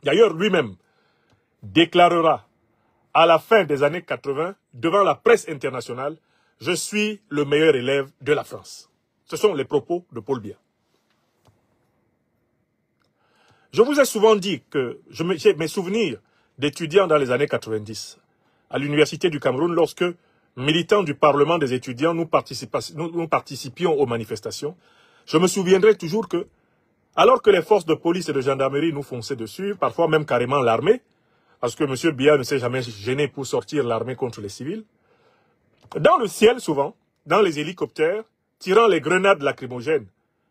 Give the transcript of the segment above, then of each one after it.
d'ailleurs lui-même, déclarera à la fin des années 80, devant la presse internationale, « Je suis le meilleur élève de la France ». Ce sont les propos de Paul Biya. Je vous ai souvent dit que j'ai mes souvenirs d'étudiants dans les années 90 à l'Université du Cameroun lorsque, militants du Parlement des étudiants, nous participions aux manifestations. Je me souviendrai toujours que, alors que les forces de police et de gendarmerie nous fonçaient dessus, parfois même carrément l'armée, parce que M. Biya ne s'est jamais gêné pour sortir l'armée contre les civils, dans le ciel souvent, dans les hélicoptères, tirant les grenades lacrymogènes,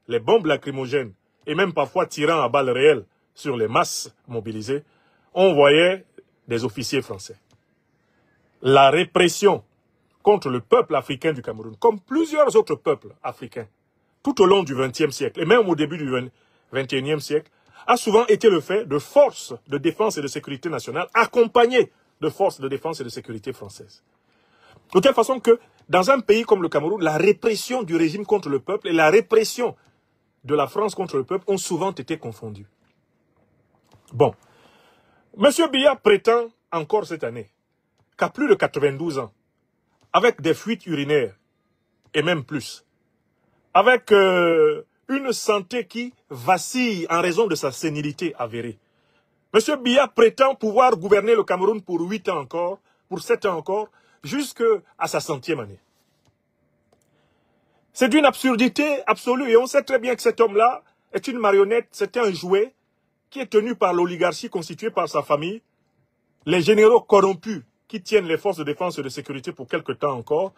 les bombes lacrymogènes, et même parfois tirant à balles réelles sur les masses mobilisées, on voyait des officiers français. La répression contre le peuple africain du Cameroun, comme plusieurs autres peuples africains, tout au long du XXe siècle, et même au début du XXIe siècle, a souvent été le fait de forces de défense et de sécurité nationale accompagnées de forces de défense et de sécurité françaises. De telle façon que, dans un pays comme le Cameroun, la répression du régime contre le peuple et la répression de la France contre le peuple ont souvent été confondues. Bon, M. Biya prétend encore cette année qu'à plus de 92 ans, avec des fuites urinaires, et même plus, avec une santé qui vacille en raison de sa sénilité avérée, M. Biya prétend pouvoir gouverner le Cameroun pour 8 ans encore, pour 7 ans encore, jusqu'à sa 100e année. C'est d'une absurdité absolue et on sait très bien que cet homme-là est une marionnette, c'est un jouet qui est tenu par l'oligarchie constituée par sa famille, les généraux corrompus qui tiennent les forces de défense et de sécurité pour quelque temps encore,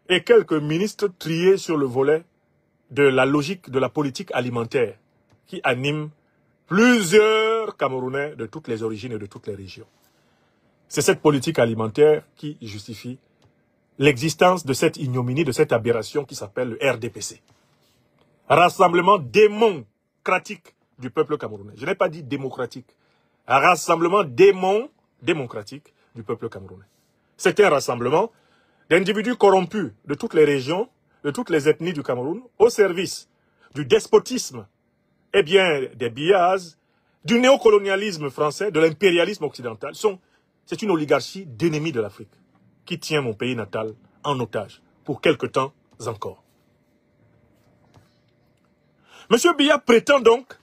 et quelques ministres triés sur le volet de la logique de la politique alimentaire qui anime plusieurs Camerounais de toutes les origines et de toutes les régions. C'est cette politique alimentaire qui justifie l'existence de cette ignominie, de cette aberration qui s'appelle le RDPC. Rassemblement démocratique du peuple camerounais. Je n'ai pas dit démocratique. Un rassemblement démocratique du peuple camerounais. C'est un rassemblement d'individus corrompus de toutes les régions, de toutes les ethnies du Cameroun, au service du despotisme, et bien des Biyaz, du néocolonialisme français, de l'impérialisme occidental. C'est une oligarchie d'ennemis de l'Afrique qui tient mon pays natal en otage pour quelque temps encore. M. Biya prétend donc,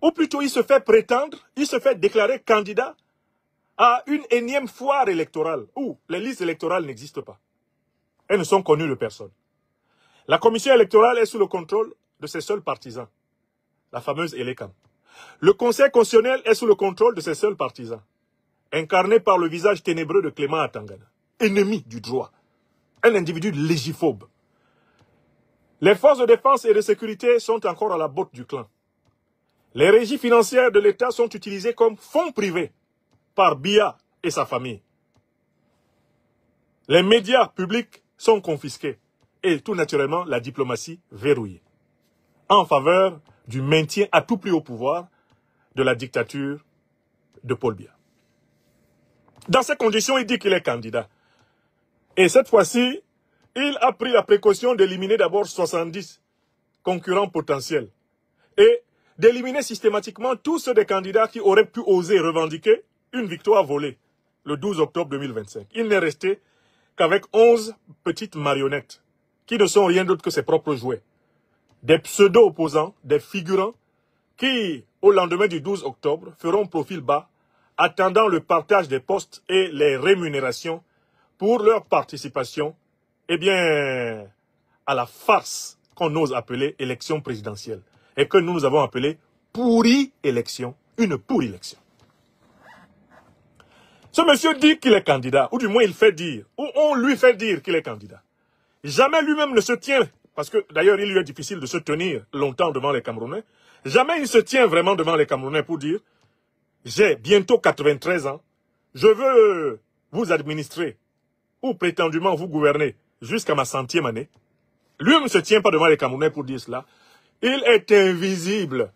ou plutôt il se fait prétendre, il se fait déclarer candidat à une énième foire électorale où les listes électorales n'existent pas. Elles ne sont connues de personne. La commission électorale est sous le contrôle de ses seuls partisans, la fameuse Elekam. Le Conseil constitutionnel est sous le contrôle de ses seuls partisans, incarné par le visage ténébreux de Clément Atangana, ennemi du droit, un individu légiphobe. Les forces de défense et de sécurité sont encore à la botte du clan. Les régies financières de l'État sont utilisées comme fonds privés par Biya et sa famille. Les médias publics sont confisqués et tout naturellement la diplomatie verrouillée en faveur du maintien à tout prix au pouvoir de la dictature de Paul Biya. Dans ces conditions, il dit qu'il est candidat. Et cette fois-ci, il a pris la précaution d'éliminer d'abord 70 concurrents potentiels et d'éliminer systématiquement tous ceux des candidats qui auraient pu oser revendiquer une victoire volée le 12 octobre 2025. Il n'est resté qu'avec 11 petites marionnettes qui ne sont rien d'autre que ses propres jouets. Des pseudo-opposants, des figurants qui, au lendemain du 12 octobre, feront profil bas, attendant le partage des postes et les rémunérations pour leur participation, eh bien, à la farce qu'on ose appeler élection présidentielle et que nous avons appelée pourrie élection, une pourrie élection. Ce monsieur dit qu'il est candidat, ou du moins il fait dire, ou on lui fait dire qu'il est candidat. Jamais lui-même ne se tient, parce que d'ailleurs il lui est difficile de se tenir longtemps devant les Camerounais, jamais il se tient vraiment devant les Camerounais pour dire « J'ai bientôt 93 ans, je veux vous administrer, ou prétendument vous gouverner jusqu'à ma 100e année. » Lui-même ne se tient pas devant les Camerounais pour dire cela. Il est invisible.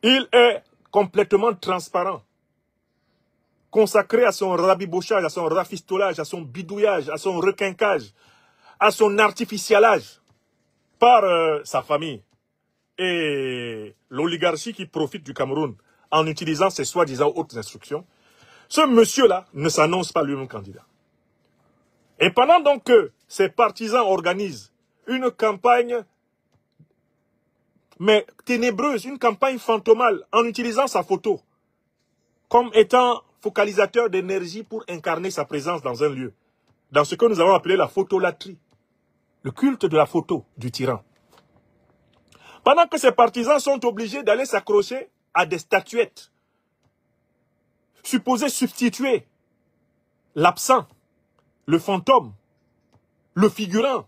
Il est complètement transparent. Consacré à son rabibochage, à son rafistolage, à son bidouillage, à son requinquage, à son artificialage par sa famille et l'oligarchie qui profite du Cameroun en utilisant ses soi-disant hautes instructions, ce monsieur-là ne s'annonce pas lui-même candidat. Et pendant donc que ses partisans organisent une campagne, mais ténébreuse, une campagne fantomale, en utilisant sa photo, comme étant focalisateur d'énergie pour incarner sa présence dans un lieu, dans ce que nous avons appelé la photolatrie, le culte de la photo du tyran. Pendant que ses partisans sont obligés d'aller s'accrocher à des statuettes, supposées substituer l'absent, le fantôme, le figurant,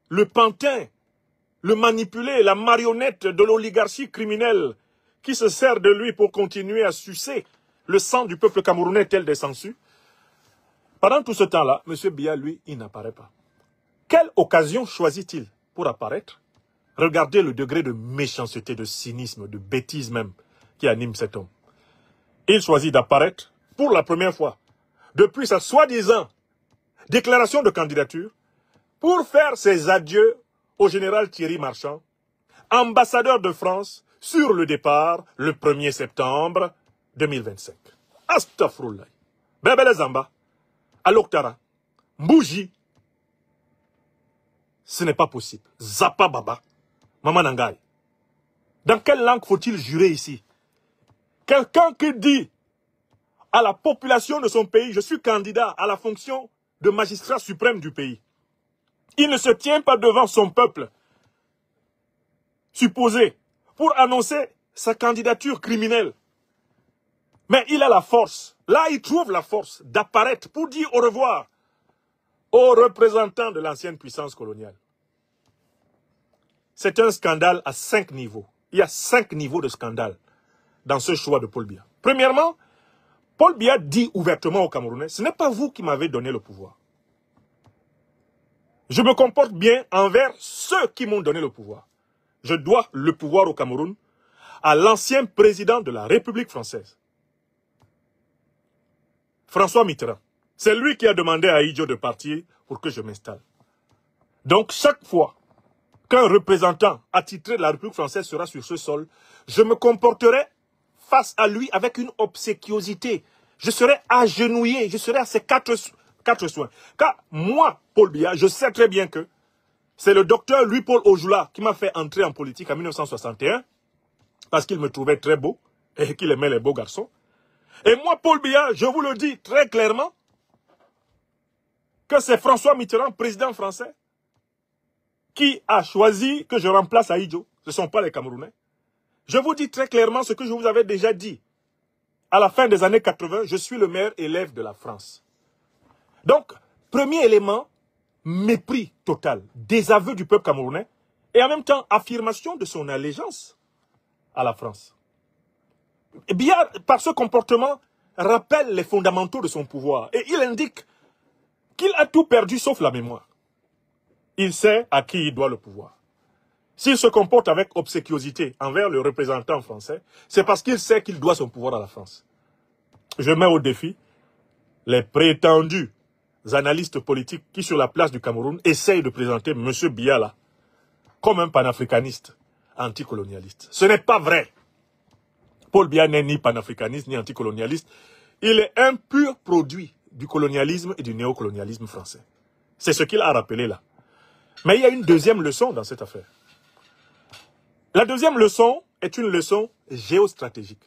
le pantin, le manipulé, la marionnette de l'oligarchie criminelle qui se sert de lui pour continuer à sucer le sang du peuple camerounais tel des sangsues. Pendant tout ce temps-là, M. Biya, lui, il n'apparaît pas. Quelle occasion choisit-il pour apparaître? Regardez le degré de méchanceté, de cynisme, de bêtise même qui anime cet homme. Il choisit d'apparaître pour la première fois depuis sa soi-disant déclaration de candidature pour faire ses adieux au général Thierry Marchand, ambassadeur de France sur le départ le 1er septembre 2025. Astaghfirullah. Bébé Zamba, Aloktara, Mbouji. Ce n'est pas possible. Zapa Baba, Maman Nangai. Dans quelle langue faut-il jurer ici? Quelqu'un qui dit à la population de son pays, je suis candidat à la fonction de magistrat suprême du pays. Il ne se tient pas devant son peuple supposé pour annoncer sa candidature criminelle. Mais il a la force, là il trouve la force d'apparaître pour dire au revoir aux représentants de l'ancienne puissance coloniale. C'est un scandale à 5 niveaux. Il y a 5 niveaux de scandale dans ce choix de Paul Biya. Premièrement, Paul Biya dit ouvertement aux Camerounais, ce n'est pas vous qui m'avez donné le pouvoir. Je me comporte bien envers ceux qui m'ont donné le pouvoir. Je dois le pouvoir au Cameroun à l'ancien président de la République française, François Mitterrand. C'est lui qui a demandé à Idjo de partir pour que je m'installe. Donc chaque fois qu'un représentant attitré de la République française sera sur ce sol, je me comporterai face à lui avec une obséquiosité. Je serai agenouillé, je serai à ses quatre soins. Car moi, Paul Biya, je sais très bien que c'est le docteur Louis-Paul Ojoula qui m'a fait entrer en politique en 1961 parce qu'il me trouvait très beau et qu'il aimait les beaux garçons. Et moi, Paul Biya, je vous le dis très clairement que c'est François Mitterrand, président français, qui a choisi que je remplace Ahidjo. Ce ne sont pas les Camerounais. Je vous dis très clairement ce que je vous avais déjà dit. À la fin des années 80, je suis le meilleur élève de la France. Donc, premier élément, mépris total, désaveu du peuple camerounais et en même temps affirmation de son allégeance à la France. Et bien, par ce comportement, rappelle les fondamentaux de son pouvoir et il indique qu'il a tout perdu sauf la mémoire. Il sait à qui il doit le pouvoir. S'il se comporte avec obséquiosité envers le représentant français, c'est parce qu'il sait qu'il doit son pouvoir à la France. Je mets au défi les prétendus analystes politiques qui, sur la place du Cameroun, essayent de présenter M. Biya là comme un panafricaniste anticolonialiste. Ce n'est pas vrai. Paul Biya n'est ni panafricaniste ni anticolonialiste. Il est un pur produit du colonialisme et du néocolonialisme français. C'est ce qu'il a rappelé là. Mais il y a une deuxième leçon dans cette affaire. La deuxième leçon est une leçon géostratégique.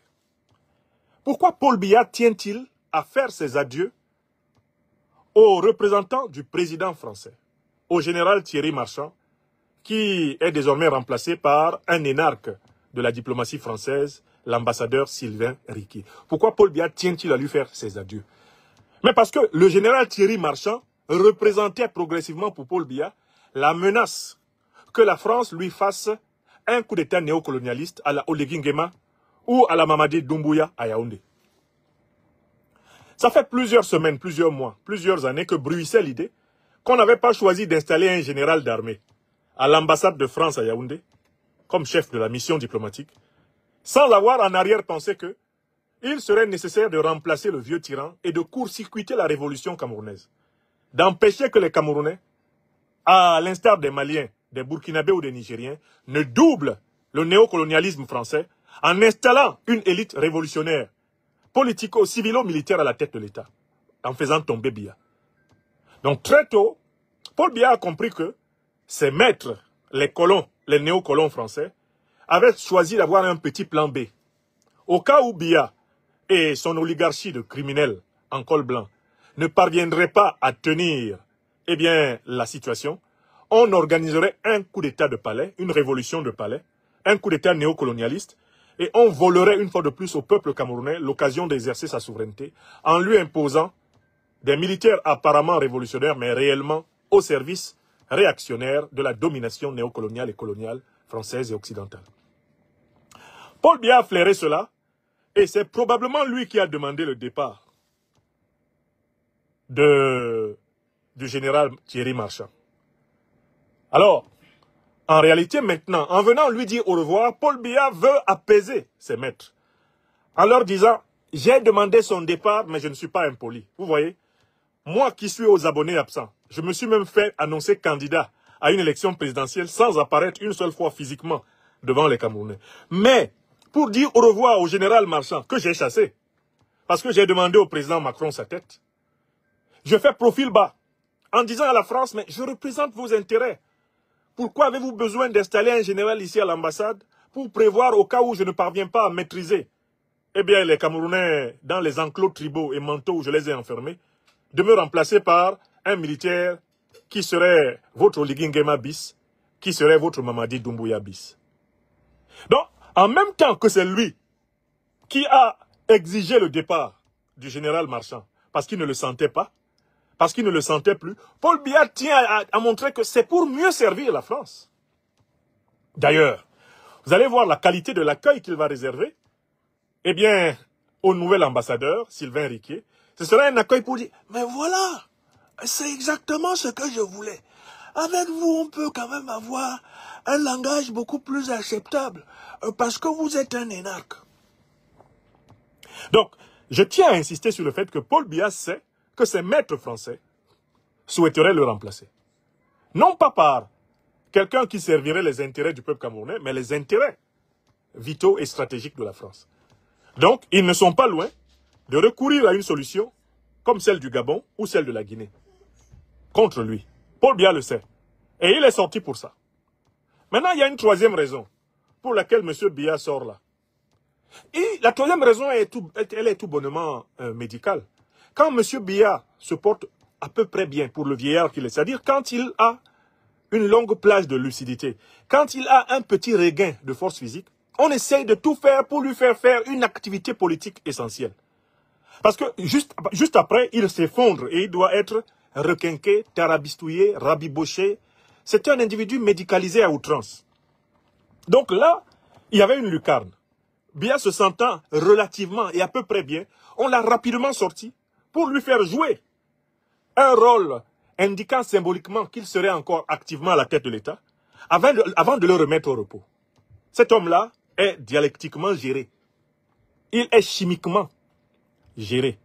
Pourquoi Paul Biya tient-il à faire ses adieux aux représentants du président français, au général Thierry Marchand, qui est désormais remplacé par un énarque de la diplomatie française, l'ambassadeur Sylvain Riquet. Pourquoi Paul Biya tient-il à lui faire ses adieux? Mais parce que le général Thierry Marchand représentait progressivement pour Paul Biya la menace que la France lui fasse un coup d'État néocolonialiste à la Oligui Nguema ou à la Mamadi Doumbouya à Yaoundé. Ça fait plusieurs semaines, plusieurs mois, plusieurs années que bruissait l'idée qu'on n'avait pas choisi d'installer un général d'armée à l'ambassade de France à Yaoundé comme chef de la mission diplomatique, sans avoir en arrière-pensé que il serait nécessaire de remplacer le vieux tyran et de court-circuiter la révolution camerounaise, d'empêcher que les Camerounais, à l'instar des Maliens, des Burkinabés ou des Nigériens, ne doublent le néocolonialisme français en installant une élite révolutionnaire, politico-civilo-militaire à la tête de l'État, en faisant tomber Biya. Donc très tôt, Paul Biya a compris que ses maîtres, les colons, les néocolons français, avaient choisi d'avoir un petit plan B. Au cas où Biya et son oligarchie de criminels en col blanc ne parviendraient pas à tenir la situation, on organiserait un coup d'état de palais, une révolution de palais, un coup d'état néocolonialiste, et on volerait une fois de plus au peuple camerounais l'occasion d'exercer sa souveraineté en lui imposant des militaires apparemment révolutionnaires, mais réellement au service réactionnaire de la domination néocoloniale et coloniale française et occidentale. Paul Biya a flairé cela, et c'est probablement lui qui a demandé le départ du général Thierry Marchand. Alors, en réalité maintenant, en venant lui dire au revoir, Paul Biya veut apaiser ses maîtres, en leur disant, j'ai demandé son départ, mais je ne suis pas impoli. Vous voyez, moi qui suis aux abonnés absents, je me suis même fait annoncer candidat à une élection présidentielle sans apparaître une seule fois physiquement devant les Camerounais. Mais, pour dire au revoir au général Marchand, que j'ai chassé, parce que j'ai demandé au président Macron sa tête, je fais profil bas, en disant à la France, mais je représente vos intérêts. Pourquoi avez-vous besoin d'installer un général ici à l'ambassade pour prévoir au cas où je ne parviens pas à maîtriser les Camerounais dans les enclos tribaux et manteaux où je les ai enfermés, de me remplacer par un militaire qui serait votre Oligui Nguema bis, qui serait votre Mamadi Doumbouya bis. Donc, en même temps que c'est lui qui a exigé le départ du général Marchand, parce qu'il ne le sentait pas, parce qu'il ne le sentait plus, Paul Biya tient à montrer que c'est pour mieux servir la France. D'ailleurs, vous allez voir la qualité de l'accueil qu'il va réserver, au nouvel ambassadeur, Sylvain Riquier. Ce sera un accueil pour dire, mais voilà, c'est exactement ce que je voulais. Avec vous, on peut quand même avoir un langage beaucoup plus acceptable, parce que vous êtes un énarque. Donc, je tiens à insister sur le fait que Paul Biya sait que ses maîtres français souhaiteraient le remplacer. Non pas par quelqu'un qui servirait les intérêts du peuple camerounais, mais les intérêts vitaux et stratégiques de la France. Donc, ils ne sont pas loin de recourir à une solution comme celle du Gabon ou celle de la Guinée contre lui. Paul Biya le sait. Et il est sorti pour ça. Maintenant, il y a une troisième raison pour laquelle M. Biya sort là. Et la troisième raison, elle est tout bonnement médicale. Quand M. Biya se porte à peu près bien pour le vieillard qu'il est, c'est-à-dire quand il a une longue plage de lucidité, quand il a un petit regain de force physique, on essaye de tout faire pour lui faire une activité politique essentielle. Parce que juste après, il s'effondre et il doit être requinqué, tarabistouillé, rabiboché. C'est un individu médicalisé à outrance. Donc là, il y avait une lucarne. Biya se sentant relativement et à peu près bien, on l'a rapidement sorti pour lui faire jouer un rôle indiquant symboliquement qu'il serait encore activement à la tête de l'État avant de le remettre au repos. Cet homme-là est dialectiquement géré. Il est chimiquement géré.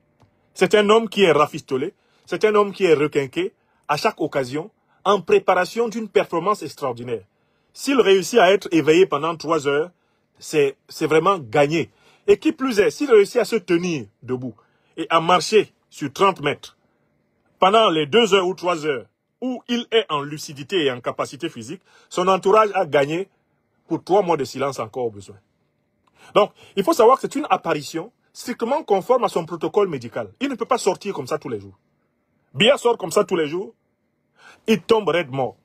C'est un homme qui est rafistolé, c'est un homme qui est requinqué à chaque occasion en préparation d'une performance extraordinaire. S'il réussit à être éveillé pendant 3 heures, c'est vraiment gagné. Et qui plus est, s'il réussit à se tenir debout et à marcher sur 30 mètres pendant les 2 heures ou 3 heures où il est en lucidité et en capacité physique, son entourage a gagné pour 3 mois de silence encore au besoin. Donc, il faut savoir que c'est une apparition strictement conforme à son protocole médical. Il ne peut pas sortir comme ça tous les jours. Biya sort comme ça tous les jours, il tombe raide mort.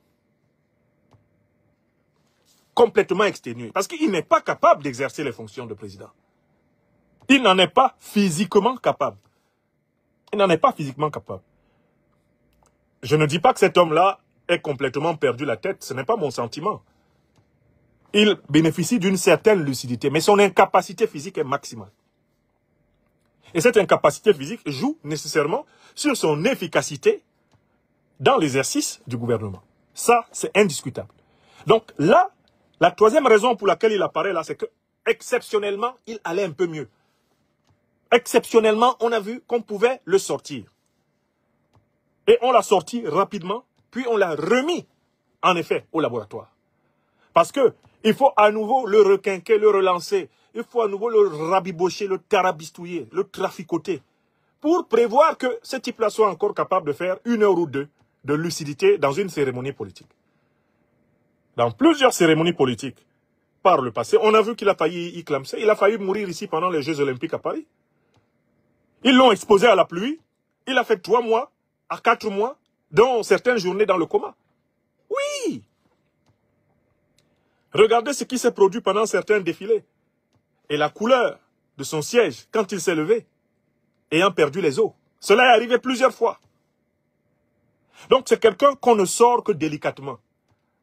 Complètement exténué. Parce qu'il n'est pas capable d'exercer les fonctions de président. Il n'en est pas physiquement capable. Il n'en est pas physiquement capable. Je ne dis pas que cet homme-là ait complètement perdu la tête. Ce n'est pas mon sentiment. Il bénéficie d'une certaine lucidité, mais son incapacité physique est maximale. Et cette incapacité physique joue nécessairement sur son efficacité dans l'exercice du gouvernement. Ça, c'est indiscutable. Donc là, la troisième raison pour laquelle il apparaît là, c'est que exceptionnellement, il allait un peu mieux. Exceptionnellement, on a vu qu'on pouvait le sortir. Et on l'a sorti rapidement, puis on l'a remis, en effet, au laboratoire. Parce que il faut à nouveau le requinquer, le relancer, il faut à nouveau le rabibocher, le tarabistouiller, le traficoter, pour prévoir que ce type-là soit encore capable de faire 1 heure ou 2 de lucidité dans une cérémonie politique. Dans plusieurs cérémonies politiques, par le passé, on a vu qu'il a failli y clamser. Il a failli mourir ici pendant les Jeux Olympiques à Paris. Ils l'ont exposé à la pluie. Il a fait 3 mois à 4 mois, dont certaines journées dans le coma. Oui! Regardez ce qui s'est produit pendant certains défilés. Et la couleur de son siège quand il s'est levé, ayant perdu les os. Cela est arrivé plusieurs fois. Donc c'est quelqu'un qu'on ne sort que délicatement.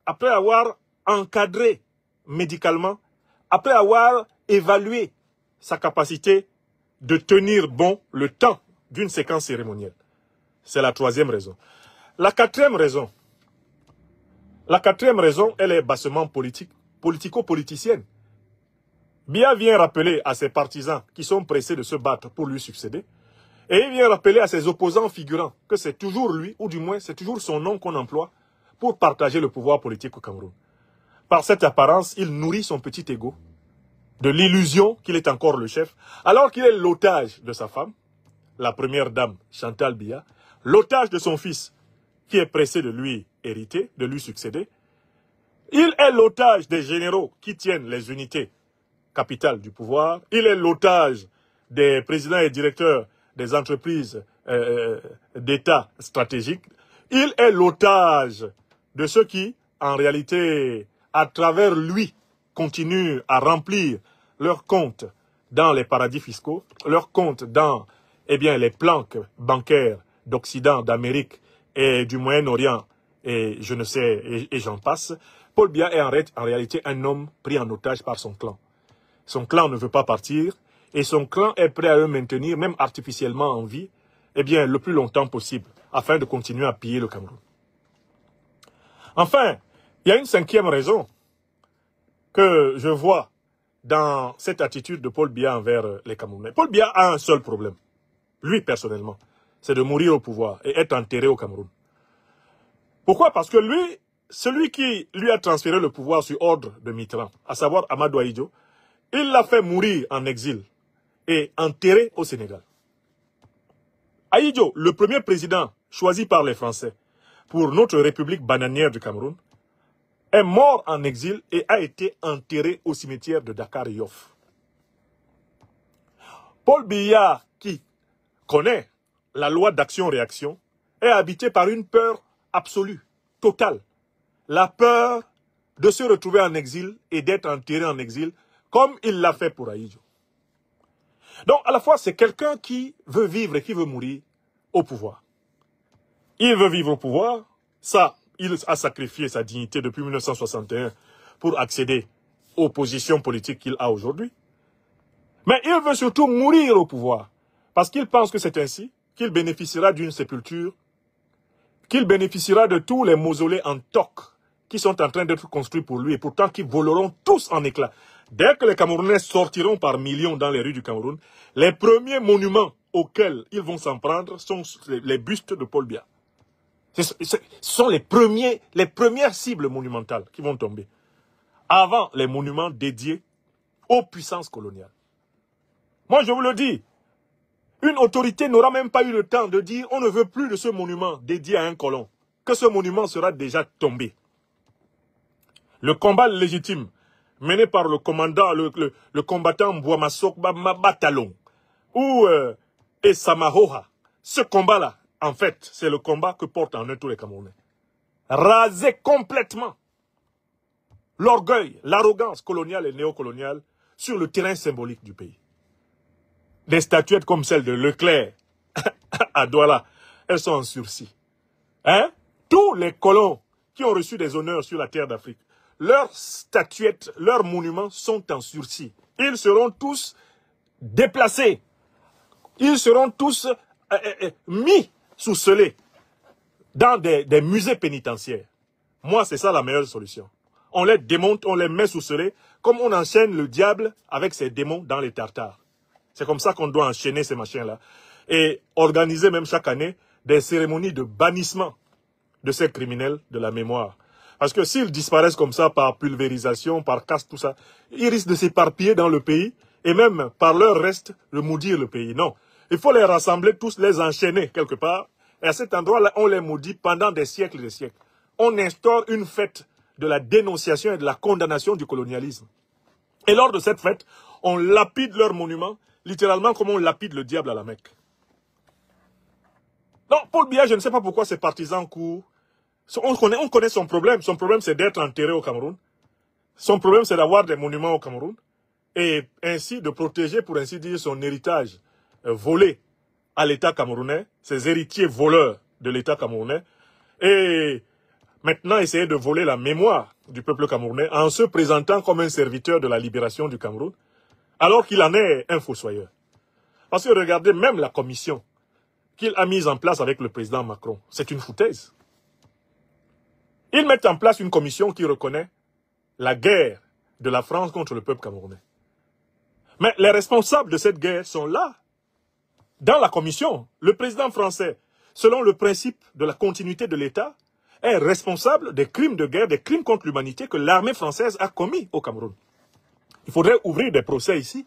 Après avoir encadré médicalement, après avoir évalué sa capacité de tenir bon le temps d'une séquence cérémonielle. C'est la 3e raison. La 4e raison, elle est bassement politique, politico-politicienne. Biya vient rappeler à ses partisans qui sont pressés de se battre pour lui succéder, et il vient rappeler à ses opposants figurants que c'est toujours lui, ou du moins c'est toujours son nom qu'on emploie pour partager le pouvoir politique au Cameroun. Par cette apparence, il nourrit son petit ego de l'illusion qu'il est encore le chef, alors qu'il est l'otage de sa femme, la première dame Chantal Biya, l'otage de son fils, qui est pressé de lui hériter, de lui succéder. Il est l'otage des généraux qui tiennent les unités capitales du pouvoir. Il est l'otage des présidents et directeurs des entreprises d'État stratégiques. Il est l'otage de ceux qui, en réalité, à travers lui, continuent à remplir leurs comptes dans les paradis fiscaux, leurs comptes dans les planques bancaires d'Occident, d'Amérique et du Moyen-Orient, et je ne sais, et j'en passe. Paul Biya est en réalité un homme pris en otage par son clan. Son clan ne veut pas partir, et son clan est prêt à le maintenir, même artificiellement en vie, le plus longtemps possible, afin de continuer à piller le Cameroun. Enfin, il y a une 5e raison que je vois dans cette attitude de Paul Biya envers les Camerounais. Paul Biya a un seul problème, lui personnellement, c'est de mourir au pouvoir et être enterré au Cameroun. Pourquoi? Parce que lui, celui qui lui a transféré le pouvoir sur ordre de Mitterrand, à savoir Amadou Ahidjo, il l'a fait mourir en exil et enterré au Sénégal. Ahidjo, le premier président choisi par les Français pour notre République bananière du Cameroun, est mort en exil et a été enterré au cimetière de Dakar-Yoff. Paul Biya, qui connaît la loi d'action-réaction, est habité par une peur absolue, totale. La peur de se retrouver en exil et d'être enterré en exil, comme il l'a fait pour Ahidjo. Donc, à la fois, c'est quelqu'un qui veut vivre et qui veut mourir au pouvoir. Il veut vivre au pouvoir, ça, il a sacrifié sa dignité depuis 1961 pour accéder aux positions politiques qu'il a aujourd'hui. Mais il veut surtout mourir au pouvoir, parce qu'il pense que c'est ainsi qu'il bénéficiera d'une sépulture, qu'il bénéficiera de tous les mausolées en toc qui sont en train d'être construits pour lui et pourtant qui voleront tous en éclats. Dès que les Camerounais sortiront par millions dans les rues du Cameroun, les premiers monuments auxquels ils vont s'en prendre sont les bustes de Paul Biya. Ce sont les premières cibles monumentales qui vont tomber, avant les monuments dédiés aux puissances coloniales. Moi, je vous le dis, une autorité n'aura même pas eu le temps de dire on ne veut plus de ce monument dédié à un colon, que ce monument sera déjà tombé. Le combat légitime mené par le commandant, le combattant Bouamassok Batalon ou Esamahoha, ce combat-là, en fait, c'est le combat que portent en eux tous les Camerounais. Raser complètement l'orgueil, l'arrogance coloniale et néocoloniale sur le terrain symbolique du pays. Des statuettes comme celle de Leclerc à Douala, elles sont en sursis. Hein? Tous les colons qui ont reçu des honneurs sur la terre d'Afrique, leurs statuettes, leurs monuments sont en sursis. Ils seront tous déplacés. Ils seront tous mis sous scellés dans des musées pénitentiaires. Moi, c'est ça la meilleure solution. On les démonte, on les met sous scellés, comme on enchaîne le diable avec ses démons dans les tartares. C'est comme ça qu'on doit enchaîner ces machins-là. Et organiser même chaque année des cérémonies de bannissement de ces criminels de la mémoire. Parce que s'ils disparaissent comme ça par pulvérisation, par casse, tout ça, ils risquent de s'éparpiller dans le pays et même par leur reste de maudire le pays. Non. Il faut les rassembler tous, les enchaîner quelque part. Et à cet endroit-là, on les maudit pendant des siècles et des siècles. On instaure une fête de la dénonciation et de la condamnation du colonialisme. Et lors de cette fête, on lapide leurs monuments, littéralement comme on lapide le diable à la Mecque. Non, Paul Biya, je ne sais pas pourquoi ses partisans courent. On connaît son problème. Son problème, c'est d'être enterré au Cameroun. Son problème, c'est d'avoir des monuments au Cameroun. Et ainsi de protéger, pour ainsi dire, son héritage volé à l'État camerounais, ses héritiers voleurs de l'État camerounais. Et maintenant, essayer de voler la mémoire du peuple camerounais en se présentant comme un serviteur de la libération du Cameroun, alors qu'il en est un fossoyeur. Parce que regardez, même la commission qu'il a mise en place avec le président Macron, c'est une foutaise. Ils mettent en place une commission qui reconnaît la guerre de la France contre le peuple camerounais. Mais les responsables de cette guerre sont là, dans la commission. Le président français, selon le principe de la continuité de l'État, est responsable des crimes de guerre, des crimes contre l'humanité que l'armée française a commis au Cameroun. Il faudrait ouvrir des procès ici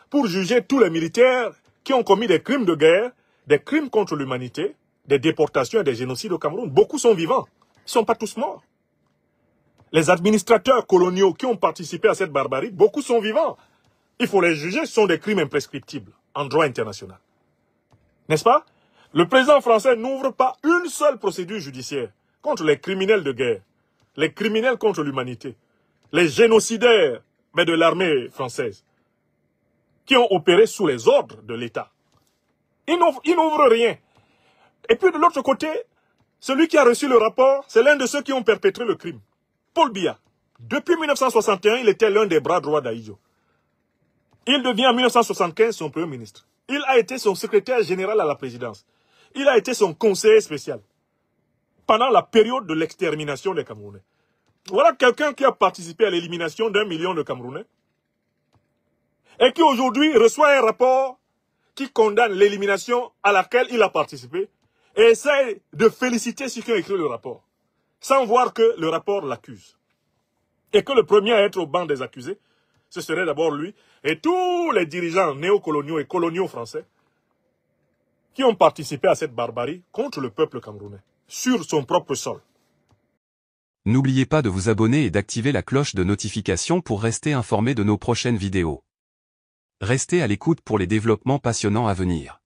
pour juger tous les militaires qui ont commis des crimes de guerre, des crimes contre l'humanité, des déportations et des génocides au Cameroun. Beaucoup sont vivants. Ils ne sont pas tous morts. Les administrateurs coloniaux qui ont participé à cette barbarie, beaucoup sont vivants. Il faut les juger, ce sont des crimes imprescriptibles en droit international. N'est-ce pas? Le président français n'ouvre pas une seule procédure judiciaire contre les criminels de guerre, les criminels contre l'humanité, les génocidaires mais de l'armée française, qui ont opéré sous les ordres de l'État. Il n'ouvre rien. Et puis de l'autre côté, celui qui a reçu le rapport, c'est l'un de ceux qui ont perpétré le crime. Paul Biya. Depuis 1961, il était l'un des bras droits d'Ahidjo. Il devient en 1975 son premier ministre. Il a été son secrétaire général à la présidence. Il a été son conseiller spécial pendant la période de l'extermination des Camerounais. Voilà quelqu'un qui a participé à l'élimination d'1 million de Camerounais et qui aujourd'hui reçoit un rapport qui condamne l'élimination à laquelle il a participé et essaie de féliciter ceux qui ont écrit le rapport, sans voir que le rapport l'accuse. Et que le premier à être au banc des accusés, ce serait d'abord lui et tous les dirigeants néocoloniaux et coloniaux français qui ont participé à cette barbarie contre le peuple camerounais, sur son propre sol. N'oubliez pas de vous abonner et d'activer la cloche de notification pour rester informé de nos prochaines vidéos. Restez à l'écoute pour les développements passionnants à venir.